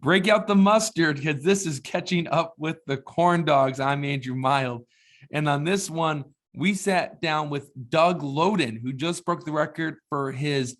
break out the mustard because this is Catching Up with the Corn Dogs. I'm Andrew Mild. And on this one, we sat down with Doug Loden, who just broke the record for his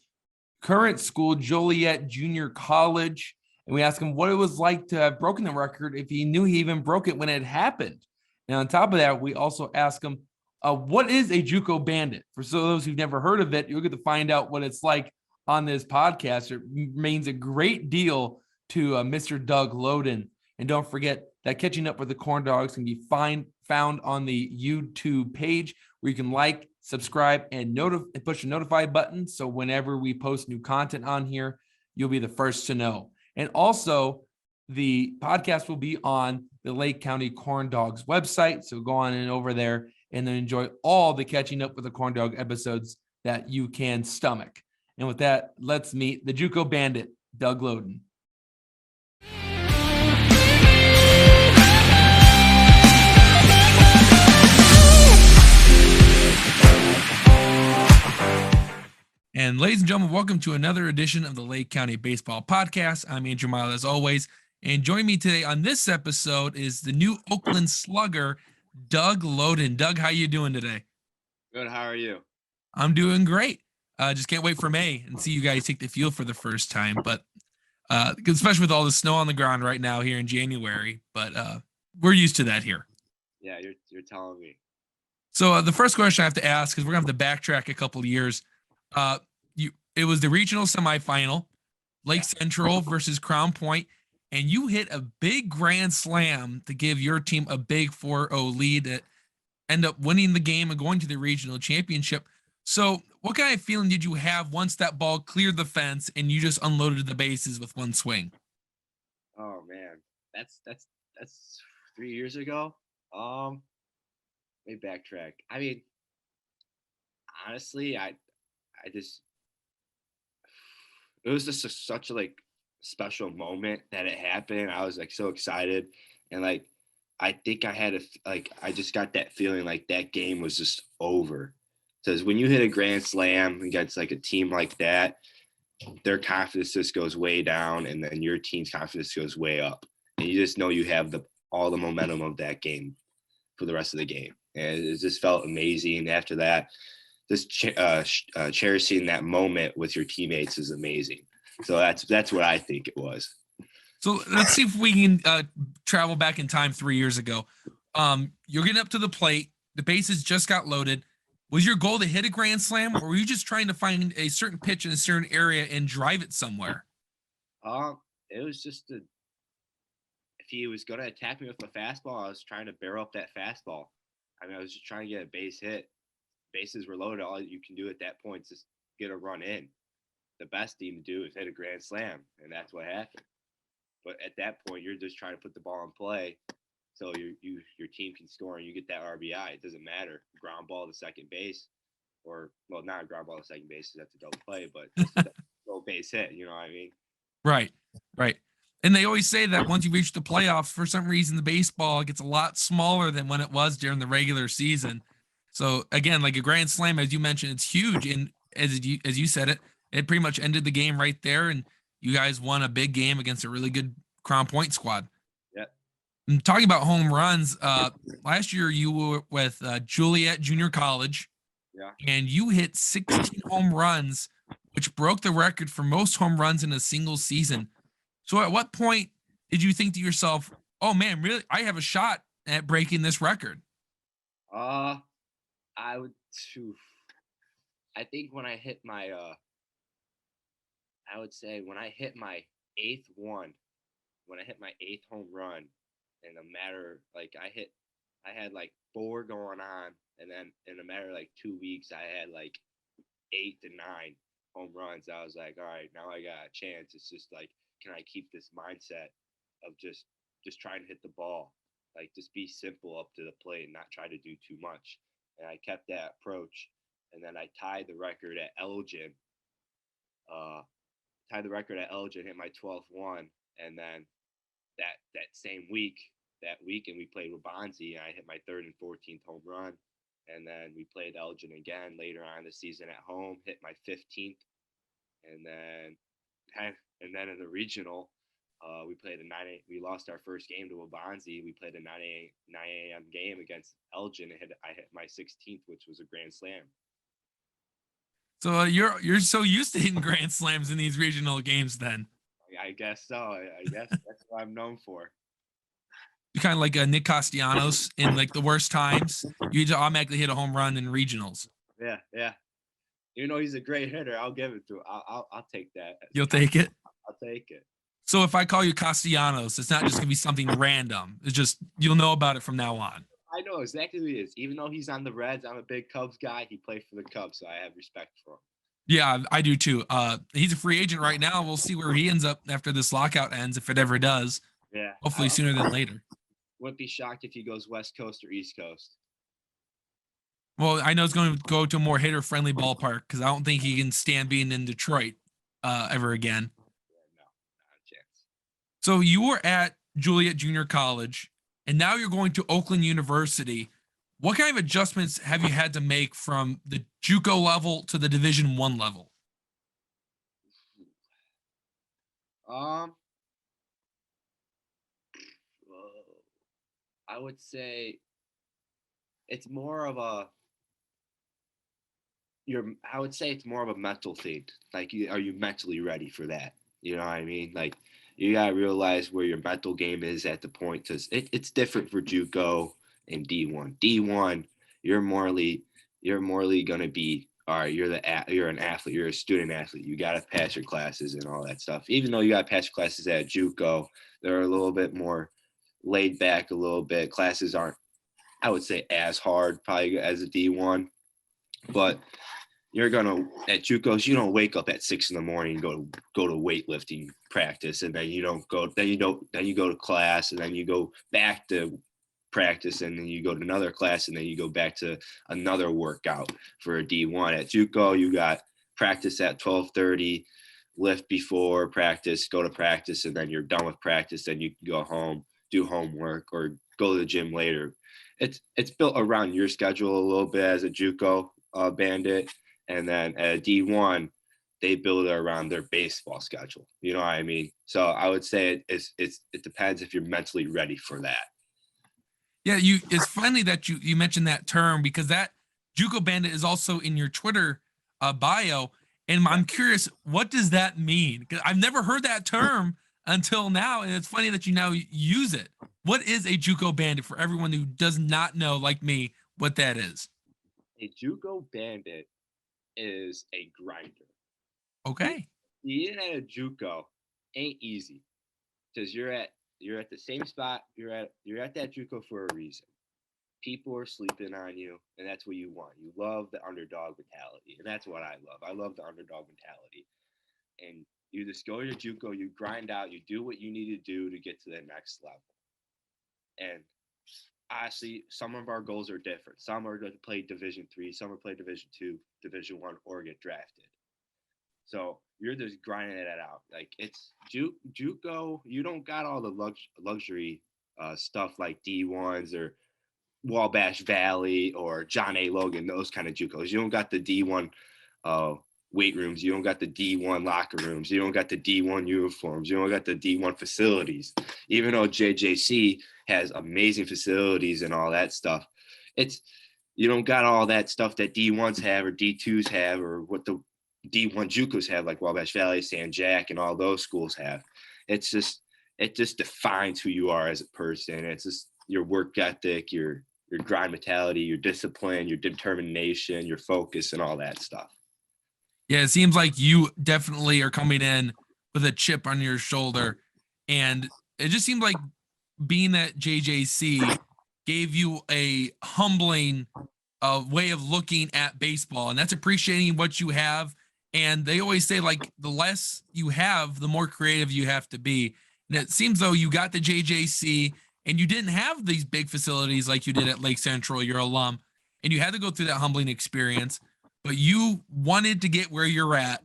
current school, Joliet Junior College. And we asked him what it was like to have broken the record, if he knew he even broke it when it happened. And on top of that, we also asked him, what is a Juco Bandit? For those who've never heard of it, you'll get to find out what it's like on this podcast. It means a great deal to Mr. Doug Loden. And don't forget that Catching Up with the Corn Dogs can be found on the YouTube page where you can like, subscribe, and push the notify button. So whenever we post new content on here, you'll be the first to know. And also, the podcast will be on the Lake County Corn Dogs website. So go on and over there and then enjoy all the Catching Up with the Corn Dog episodes that you can stomach. And with that, let's meet the Juco Bandit, Doug Loden. And ladies and gentlemen, welcome to another edition of the Lake County Baseball Podcast. I'm Andrew Miles, as always. And joining me today on this episode is the new Oakland Slugger, Doug Loden. Doug, how you doing today? Good. How are you? I'm doing great. Just can't wait for May and see you guys take the field for the first time. But especially with all the snow on the ground right now here in January. But we're used to that here. Yeah, you're telling me. So the first question I have to ask, because we're going to have to backtrack a couple of years. It was the regional semifinal, Lake Central versus Crown Point, and you hit a big grand slam to give your team a big 4-0 lead that end up winning the game and going to the regional championship. So what kind of feeling did you have once that ball cleared the fence and you just unloaded the bases with one swing? Oh man, that's 3 years ago. Let me backtrack. I mean, honestly, I just, it was just such a special moment that it happened. I was so excited, and I think I just got that feeling like that game was just over. Because when you hit a grand slam against a team like that, their confidence just goes way down, and then your team's confidence goes way up, and you just know you have all the momentum of that game for the rest of the game, and it just felt amazing. After that, just cherishing that moment with your teammates is amazing. So that's what I think it was. So let's see if we can travel back in time 3 years ago. You're getting up to the plate. The bases just got loaded. Was your goal to hit a grand slam, or were you just trying to find a certain pitch in a certain area and drive it somewhere? It was just if he was going to attack me with a fastball, I was trying to barrel up that fastball. I mean, I was just trying to get a base hit. Bases were loaded. All you can do at that point is just get a run in. The best thing to do is hit a grand slam, and that's what happened. But at that point, you're just trying to put the ball in play so your team can score and you get that RBI. It doesn't matter. Ground ball to second base, or, well, not a ground ball to second base, that's a double play, but just a double base hit, you know what I mean? Right. And they always say that once you reach the playoffs, for some reason, the baseball gets a lot smaller than when it was during the regular season. So again, like a grand slam, as you mentioned, it's huge. And as you said it pretty much ended the game right there. And you guys won a big game against a really good Crown Point squad. Yeah. And talking about home runs, last year you were with Joliet Junior College. Yeah. And you hit 16 home runs, which broke the record for most home runs in a single season. So at what point did you think to yourself, oh man, really, I have a shot at breaking this record? I think when I hit my I would say when I hit my eighth home run in a matter, I had 4 going on, and then in a matter of 2 weeks I had 8 to 9 home runs. I was like, all right, now I got a chance. It's just can I keep this mindset of just trying to hit the ball, just be simple up to the plate and not try to do too much. And I kept that approach, and then I tied the record at Elgin. Hit my 12th one, and then that same weekend we played with Bonzi, and I hit my 3rd and 14th home run, and then we played Elgin again later on in the season at home, hit my 15th, and then in the regional, We lost our first game to Wabanzi. We played a 9 a.m. game against Elgin. I hit my 16th, which was a grand slam. So you're so used to hitting grand slams in these regional games then. I guess so. I guess that's what I'm known for. You're kind of like Nick Castellanos in like the worst times. You just automatically hit a home run in regionals. Yeah. Even though he's a great hitter, I'll give it to him. I'll take that. You'll take it? I'll take it. So if I call you Castellanos, it's not just gonna be something random. It's just you'll know about it from now on. I know exactly who he is. Even though he's on the Reds, I'm a big Cubs guy. He played for the Cubs, so I have respect for him. Yeah, I do too. He's a free agent right now. We'll see where he ends up after this lockout ends, if it ever does. Yeah. Hopefully sooner than later. Wouldn't be shocked if he goes West Coast or East Coast. Well, I know it's going to go to a more hitter-friendly ballpark because I don't think he can stand being in Detroit ever again. Yeah, no, not a chance. So you were at Juliet Junior College, and now you're going to Oakland University. What kind of adjustments have you had to make from the JUCO level to the Division I level? I would say it's more of a I would say it's more of a mental thing. Like, are you mentally ready for that? You know what I mean? Like, you gotta realize where your mental game is at the point, because it's different for JUCO and D1. D1, you're morally gonna be all right. You're an athlete. You're a student athlete. You gotta pass your classes and all that stuff. Even though you gotta pass your classes at JUCO, they're a little bit more laid back. A little bit. Classes aren't, I would say, as hard probably as a D1, but you're gonna at JUCOs, you don't wake up at 6 a.m. and go to weightlifting practice, and then you go to class, and then you go back to practice, and then you go to another class, and then you go back to another workout for a D1. At JUCO, you got practice at 12:30, lift before practice, go to practice, and then you're done with practice. Then you can go home, do homework, or go to the gym later. It's built around your schedule a little bit as a JUCO bandit. And then at a D1, they build it around their baseball schedule. You know what I mean? So I would say it depends if you're mentally ready for that. Yeah, it's funny that you mentioned that term, because that JUCO Bandit is also in your Twitter bio, and I'm curious, what does that mean? Because I've never heard that term until now, and it's funny that you now use it. What is a JUCO Bandit for everyone who does not know, like me, what that is? A JUCO Bandit is a grinder. Okay. Being at a JUCO ain't easy, because you're at the same spot. You're at that JUCO for a reason. People are sleeping on you, and that's what you want. You love the underdog mentality, and that's what I love. I love the underdog mentality. And you just go to JUCO, you grind out, you do what you need to do to get to the next level. And honestly, some of our goals are different. Some are to play Division III, some are to play Division II, Division I, or get drafted. So you're just grinding that out. Like, it's JUCO. You don't got all the luxury stuff like D1s or Wabash Valley or John A. Logan, those kind of JUCOs. You don't got the D1 weight rooms. You don't got the D1 locker rooms. You don't got the D1 uniforms. You don't got the D1 facilities. Even though JJC has amazing facilities and all that stuff, you don't got all that stuff that D1s have or D2s have, or what the D1 JUCOs have, like Wabash Valley, San Jack, and all those schools have. It just defines who you are as a person. It's just your work ethic, your grind mentality, your discipline, your determination, your focus, and all that stuff. Yeah, it seems like you definitely are coming in with a chip on your shoulder, and it just seemed like being at JJC gave you a humbling way of looking at baseball, and that's appreciating what you have. And they always say, like, the less you have, the more creative you have to be. And it seems though you got the JJC, and you didn't have these big facilities like you did at Lake Central, your alum, and you had to go through that humbling experience. But you wanted to get where you're at,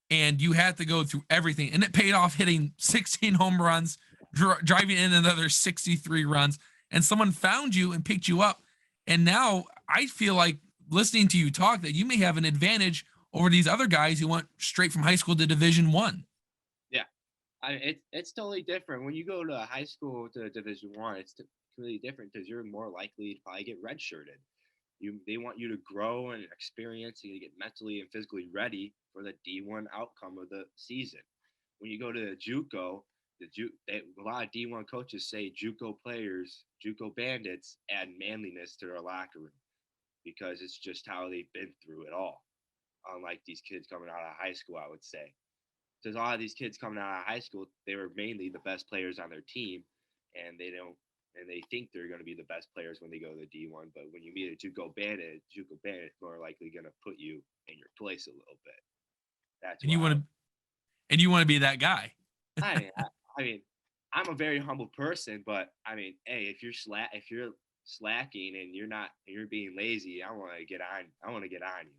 and you had to go through everything, and it paid off, hitting 16 home runs, driving in another 63 runs, and someone found you and picked you up. And now I feel like, listening to you talk, that you may have an advantage over these other guys who went straight from high school to Division I. Yeah, it's totally different when you go to high school to Division One. It's really different because you're more likely to probably get redshirted. They want you to grow and experience and you get mentally and physically ready for the D1 outcome of the season. When you go to the JUCO, a lot of D1 coaches say JUCO players, JUCO bandits, add manliness to their locker room because it's just how they've been through it all. Unlike these kids coming out of high school, I would say. Because a lot of these kids coming out of high school, they were mainly the best players on their team, and they think they're going to be the best players when they go to the D1. But when you meet a JUCO Bandit is more likely going to put you in your place a little bit. That's And you want to be that guy. I mean, I mean, I'm a very humble person, but I mean, hey, if you're slacking and you're being lazy, I want to get on you.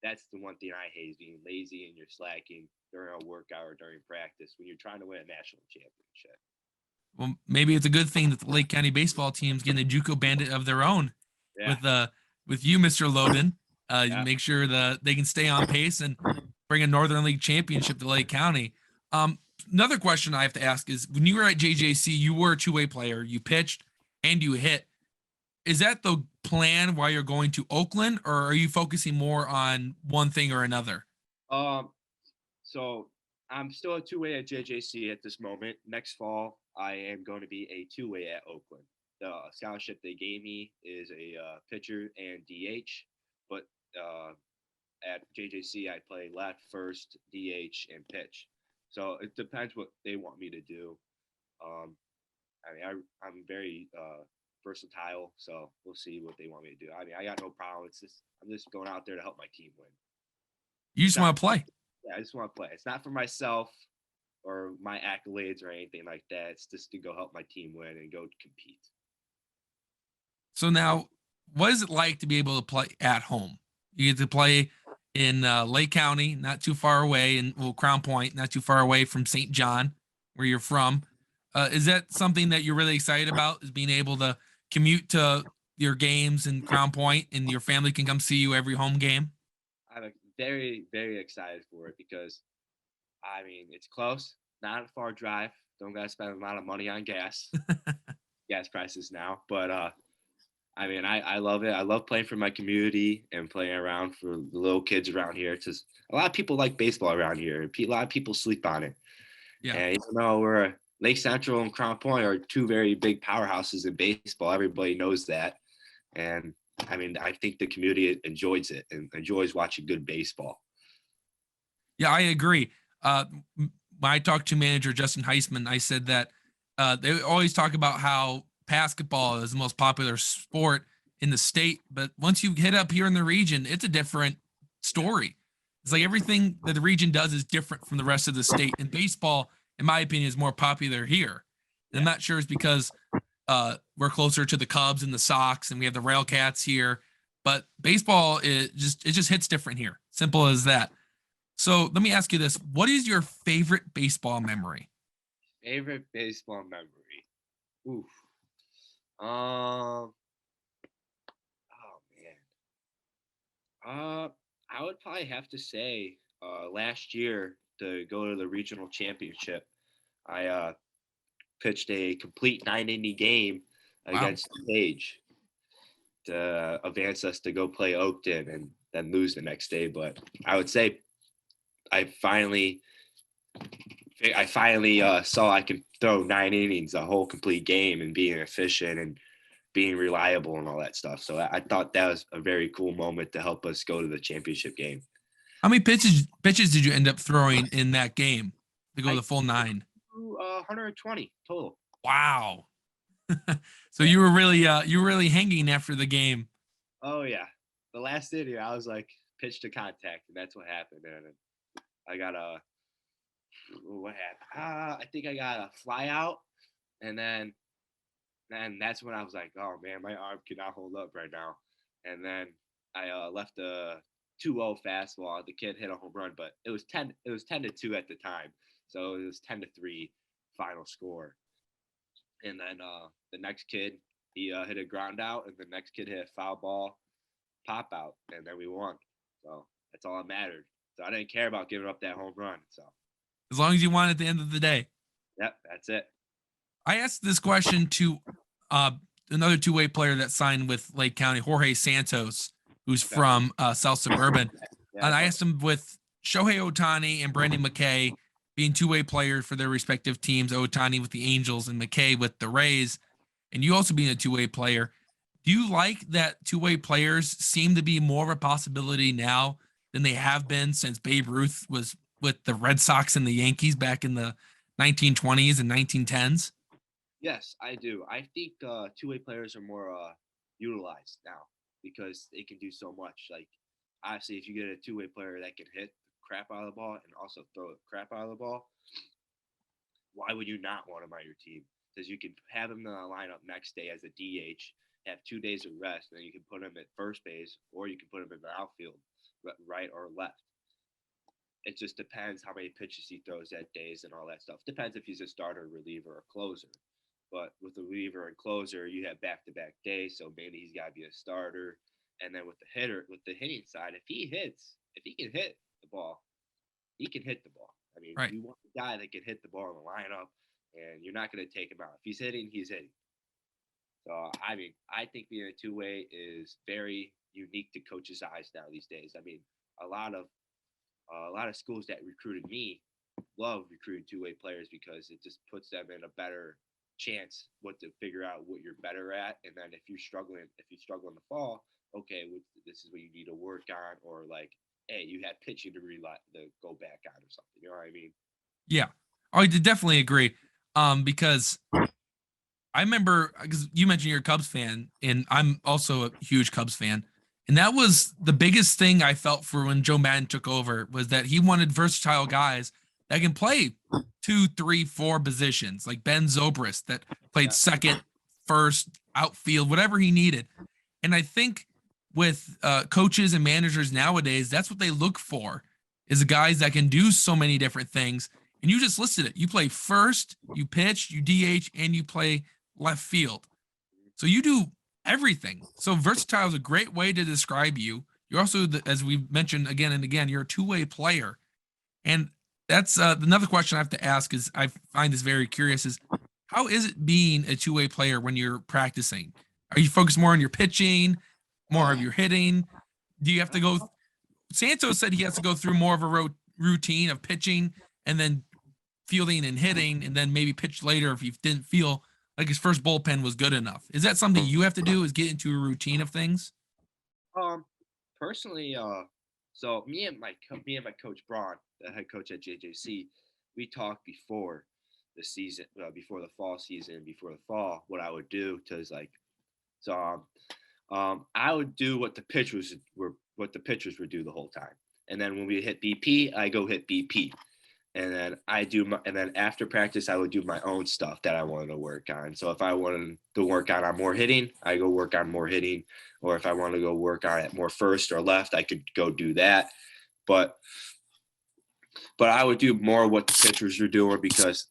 That's the one thing I hate is being lazy and you're slacking during a workout or during practice when you're trying to win a national championship. Well, maybe it's a good thing that the Lake County baseball team's getting a JUCO Bandit of their own Yeah, with you, Mr. Loden. yeah. Make sure that they can stay on pace and bring a Northern League championship to Lake County. Another question I have to ask is when you were at JJC, you were a two-way player. You pitched and you hit. Is that the plan while you're going to Oakland, or are you focusing more on one thing or another? Um, so I'm still a two-way at JJC at this moment. Next fall, I am going to be a two-way at Oakland. The scholarship they gave me is a pitcher and DH, but at JJC I play left, first, DH, and pitch. So it depends what they want me to do. Um, I mean, I'm very versatile, so we'll see what they want me to do. I mean, I got no problem. I'm just going out there to help my team win. You just want to play. Yeah, I just want to play. It's not for myself or my accolades or anything like that. It's just to go help my team win and go compete. So now, what is it like to be able to play at home? You get to play in Lake County, not too far away, and Crown Point, not too far away from St. John, where you're from. Is that something that you're really excited about? Is being able to commute to your games in Crown Point, and your family can come see you every home game? I'm very, very excited for it because, I mean, it's close, not a far drive. Don't got to spend a lot of money on gas, gas prices now. But I mean, I love it. I love playing for my community and playing around for the little kids around here. Because a lot of people like baseball around here. A lot of people sleep on it. Yeah. And even though we're Lake Central and Crown Point are two very big powerhouses in baseball, everybody knows that. And I mean, I think the community enjoys it and enjoys watching good baseball. Yeah, I agree. When I talked to manager Justin Heisman, I said that they always talk about how basketball is the most popular sport in the state, but once you hit up here in the region, it's a different story. It's like everything that the region does is different from the rest of the state. And baseball, in my opinion, is more popular here. And I'm not sure it's because we're closer to the Cubs and the Sox, and we have the Railcats here. But baseball it just hits different here. Simple as that. So let me ask you this: what is your favorite baseball memory? Favorite baseball memory? Oof. Oh man. I would probably have to say last year to go to the regional championship. I pitched a complete 9 inning game Wow. against Page to advance us to go play Oakton and then lose the next day. But I would say I finally saw I could throw 9 innings, a whole complete game, and being efficient and being reliable and all that stuff. So I thought that was a very cool moment to help us go to the championship game. How many pitches did you end up throwing in that game to go I the full 9? threw 120 total. Wow. So Yeah. you were really hanging after the game. Oh yeah, the last inning I was like pitch to contact, and that's what happened. And I got what happened? I think I got a fly out, and then that's when I was like, oh man, my arm cannot hold up right now. And then I left a 2-0 fastball. The kid hit a home run, but it was 10-2 at the time, so it was 10-3 final score. And then the next kid he hit a ground out, and the next kid hit a foul ball pop out, and then we won. So that's all that mattered. So I didn't care about giving up that home run. So As long as you won at the end of the day. Yep, that's it. I asked this question to uh, another two-way player that signed with Lake County, Jorge Santos, who's Okay. from South Suburban. Yeah, And I asked him with Shohei Otani and Brandon McKay being two-way players for their respective teams, Otani with the Angels and McKay with the Rays, and you also being a two-way player. Do you like that two-way players seem to be more of a possibility now than they have been since Babe Ruth was with the Red Sox and the Yankees back in the 1920s and 1910s? yes, I do. I think two-way players are more utilized now because they can do so much. Like, obviously, if you get a two-way player that can hit the crap out of the ball and also throw the crap out of the ball, why would you not want him on your team? Because you can have him in the lineup next day as a DH, have 2 days of rest, and then you can put him at first base or you can put him in the outfield, right or left. It just depends how many pitches he throws that days and all that stuff. Depends if he's a starter, reliever, or closer. But with the reliever and closer, you have back-to-back days, so maybe he's got to be a starter. And then with the hitter, with the hitting side, if he can hit the ball, he can hit the ball. I mean, Right. you want a guy that can hit the ball in the lineup, and you're not going to take him out. If he's hitting, he's hitting. So I mean, I think being a two-way is very unique to coaches' eyes now these days. I mean, a lot of schools that recruited me love recruiting two-way players because it just puts them in a better chance what to figure out what you're better at, and then if you struggle in the fall, okay, this is what you need to work on, or like, hey, you had pitching to go back on or something. You know what I mean? Yeah. I definitely agree. Because I remember because you mentioned you're a Cubs fan, and I'm also a huge Cubs fan. And that was the biggest thing I felt for when Joe Madden took over was that he wanted versatile guys that can play two, three, four positions, like Ben Zobrist that played Yeah. second, first, outfield, whatever he needed. And I think with coaches and managers nowadays, that's what they look for is guys that can do so many different things. And you just listed it. You play first, you pitch, you DH, and you play left field. So you do everything. So versatile is a great way to describe you. You're also, as we've mentioned again and again, you're a two-way player. And that's another question I have to ask is I find this very curious is how is it being a two-way player when you're practicing? Are you focused more on your pitching, more of your hitting? Do you have to go? Santos said he has to go through more of a routine of pitching and then fielding and hitting, and then maybe pitch later if you didn't feel like his first bullpen was good enough. Is that something you have to do? Is get into a routine of things? Um, Personally, so me and my coach Braun, the head coach at JJC, we talked before the season, before the fall season, before the fall, what I would do to is like, so I would do what the pitchers would do the whole time, and then when we hit BP, I go hit BP, and then after practice I would do my own stuff that I wanted to work on. So if I wanted to work on more hitting, I go work on more hitting, or if I want to go work on it more first or left, I could go do that. But I would do more what the pitchers were doing because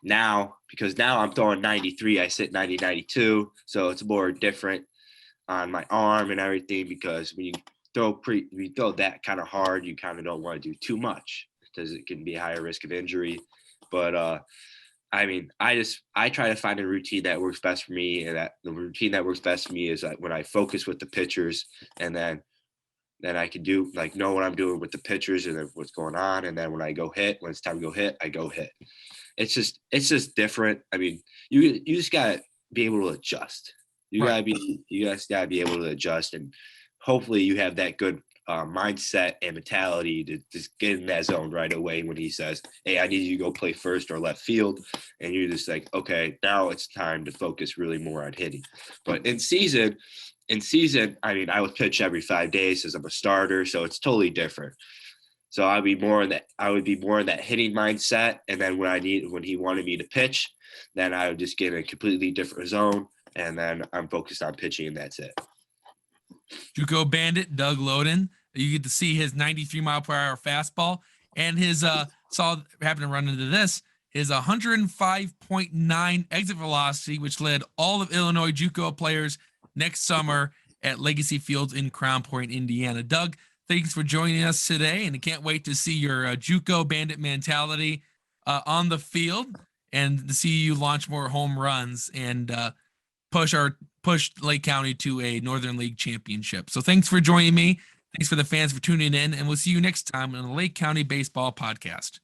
now I'm throwing 93, I sit 90 92, so it's more different on my arm and everything, because when you throw that kind of hard, you kind of don't want to do too much because it can be a higher risk of injury. But I mean, I try to find a routine that works best for me, and that the routine that works best for me is like when I focus with the pitchers, and then I can do like know what I'm doing with the pitchers and what's going on, and then when it's time to go hit, I go hit. It's just different. I mean, you just gotta be able to adjust. Right. You guys gotta be able to adjust, and hopefully you have that good mindset and mentality to just get in that zone right away when he says, "Hey, I need you to go play first or left field," and you're just like, "Okay, now it's time to focus really more on hitting." But in season, I mean, I would pitch every 5 days as I'm a starter, so it's totally different. So I would be more in that hitting mindset, and then when he wanted me to pitch, then I would just get in a completely different zone, and then I'm focused on pitching, and that's it. Juco Bandit, Doug Loden. You get to see his 93 mile per hour fastball and his saw happen to run into this his 105.9 exit velocity, which led all of Illinois JUCO players next summer at Legacy Fields in Crown Point, Indiana. Doug, thanks for joining us today, and I can't wait to see your JUCO Bandit mentality on the field. and to see you launch more home runs and push Lake County to a Northern League championship. So thanks for joining me. Thanks for the fans for tuning in, and we'll see you next time on the Lake County Baseball Podcast.